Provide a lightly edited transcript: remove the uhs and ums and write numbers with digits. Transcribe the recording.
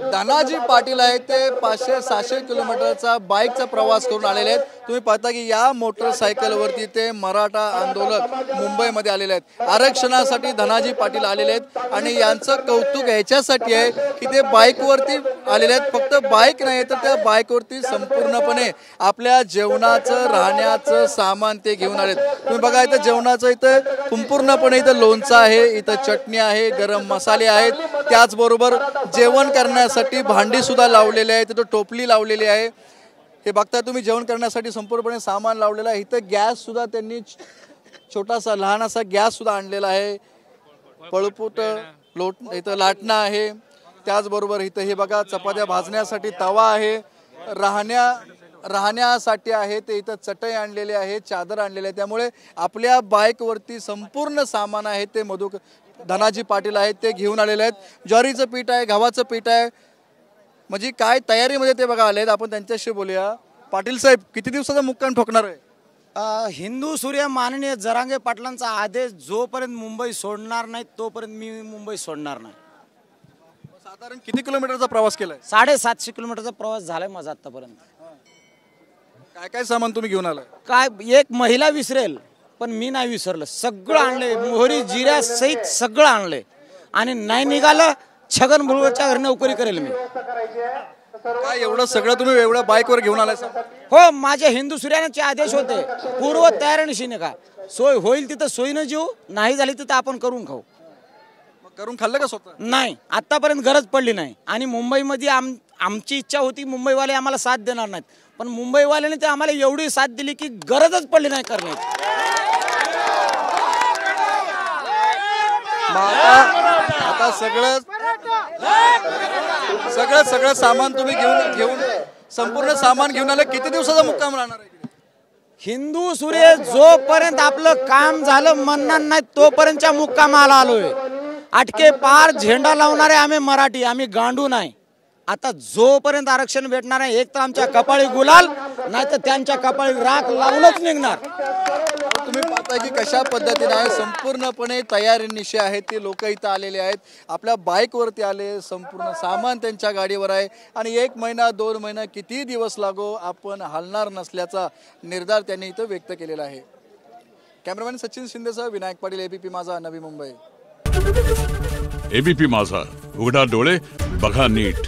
धनाजी पाटील आहेत ते 500-600 किलोमीटरचा बाईकचा प्रवास करून आलेले आहेत। तुम्ही पाहता की या मोटरसायकलवरती ते मराठा आंदोलक मुंबईमध्ये आलेले आहेत। आरक्षणासाठी धनाजी पाटील आलेले आहेत आणि यांचं कौतुक ह्याच्यासाठी आहे की ते बाईकवरती आलेले आहेत। फक्त बाईक नाही तर त्या बाईकवरती संपूर्णपणे आपल्या जेवणाचं राहण्याचं सामान ते घेऊन आलेत। तुम्ही बघा इथं जेवणाचं इथं संपूर्णपणे इथं लोणचं आहे, इथं चटणी आहे, गरम मसाले आहेत, त्याचबरोबर जेवण करण्यासाठी भांडी सुद्धा लावलेले आहेत, तिथं टोपली लावलेली आहे। हे बघता तुम्ही जेवण करण्यासाठी संपूर्णपणे सामान लावलेलं आहे। इथं गॅस सुद्धा त्यांनी छोटासा लहानसा गॅस सुद्धा आणलेला आहे, पळपूट इथं लाटणं आहे, त्याचबरोबर इथं हे बघा चपात्या भाजण्यासाठी तवा आहे, राहण्यासाठी आहे ते इथं चटई आणलेली आहे, चादर आणलेली आहे। त्यामुळे आपल्या बाईकवरती संपूर्ण सामान आहे ते धनाजी पाटील आहेत ते घेऊन आलेले आहेत। ज्वारीचं पीठ आहे, गव्हाचं पीठ आहे, म्हणजे काय तयारीमध्ये ते बघा आलेत। आपण त्यांच्याशी बोलूया। पाटील साहेब किती दिवसाचा मुक्काम ठोकणार आहे? हिंदू सूर्य माननीय जरांगे पाटलांचा आदेश जोपर्यंत मुंबई सोडणार नाही तोपर्यंत मी मुंबई सोडणार नाही। साधारण किती किलोमीटरचा प्रवास केलाय? 750 किलोमीटरचा प्रवास झालाय माझा आतापर्यंत। काय काय सामान तुम्ही घेऊन आलाय? काय एक महिला विसरेल पण मी नाही विसरलं, सगळं आणलंय, मोहरी जिऱ्या सहित सगळं आणलंय आणि नाही निघालं छगन भुजबळच्या घरी नोकरी करेल मी। काय एवढं सगळं तुम्ही एवढ्या बाईकवर घेऊन आलाय? हो, माझ्या हिंदू सूर्याचे आदेश होते, पूर्व तयारीनिशी का सोय होईल तिथं सोयीनं जेऊ, नाही झाली तिथं आपण करून खाऊ। करून खाल्लं का स्वतः? नाही, आतापर्यंत गरज पडली नाही आणि मुंबईमध्ये आमची इच्छा होती मुंबईवाले आम्हाला साथ देणार नाहीत, पण मुंबईवाल्याने ते आम्हाला एवढी साथ दिली की गरजच पडली नाही करण्याची। आता सगळं सामान तुम्ही घेऊन संपूर्ण सामान घेऊन आलं। किती दिवसाचा मुक्काम राहणार आहे? हिंदू सूर्य जोपर्यंत आपलं काम झालं म्हणणार नाही तोपर्यंतच्या मुक्कामाला आलोय। अटके पार झेंडा लावणारे आम्ही मराठी, आम्ही गांडू नाही। आता जोपर्यंत आरक्षण भेटणार आहे, एक तर आमच्या कपाळी गुलाल नाही तर त्यांच्या कपाळी राख लावूनच निघणार। तुम्ही पाहता की कशा पद्धतीने आहे, संपूर्णपणे तयारीनिशी आहेत ते लोक इथं आलेले आहेत, आपल्या बाईकवरती आले, संपूर्ण सामान त्यांच्या गाडीवर आहे आणि 1 महिना 2 महिना किती दिवस लागो आपण हलणार नसल्याचा निर्धार त्यांनी इथं व्यक्त केलेला आहे। कॅमेरामॅन सचिन शिंदेसह विनायक पाटील, एबीपी माझा, नवी मुंबई। एबीपी माझा, उघडा डोळे बघा नीट।